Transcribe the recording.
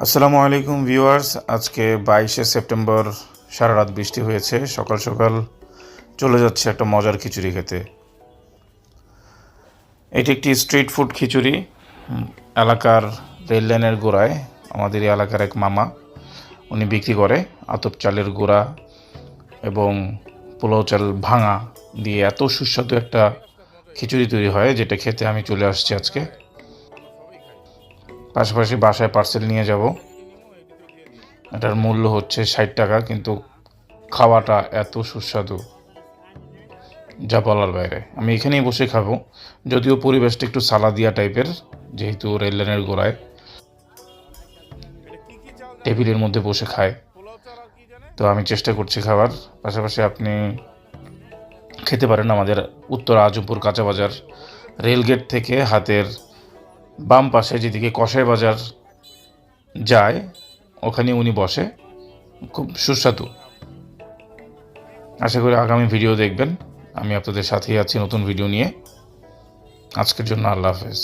আসসালামু আলাইকুম ভিউয়ার্স। আজকে 22শে সেপ্টেম্বর, সারা রাত বৃষ্টি হয়েছে। সকাল সকাল চলে যাচ্ছে একটা মজার খিচুড়ি খেতে। এটি একটি স্ট্রিট ফুড খিচুড়ি। এলাকার রেল লাইনের গোড়ায় আমাদের এই এলাকার এক মামা উনি বিক্রি করে আতপ চালের গুঁড়া এবং পোলাও চাল ভাঙা দিয়ে এত সুস্বাদু একটা খিচুড়ি তৈরি হয়, যেটা খেতে আমি চলে আসছি আজকে। পাশাপাশি বাসায় পার্সেল নিয়ে যাব। এটার মূল্য হচ্ছে 60 টাকা, কিন্তু খাওয়াটা এত সুস্বাদু যা বলার বাইরে। আমি এখানেই বসে খাবো, যদিও পরিবেশটা একটু সালাদিয়া টাইপের, যেহেতু রেল লাইনের গোড়ায় টেবিলের মধ্যে বসে খায়। তো আমি চেষ্টা করছি খাবার। পাশাপাশি আপনি খেতে পারেন আমাদের উত্তর আজমপুর কাঁচা বাজার রেলগেট থেকে হাতের বাম পাশে যেদিকে কসাই বাজার যায়, ওখানে উনি বসে। খুব সুস্বাদু। আশা করি আগামী ভিডিও দেখবেন। আমি আপনাদের সাথেই আছি নতুন ভিডিও নিয়ে। আজকের জন্য আল্লাহ হাফেজ।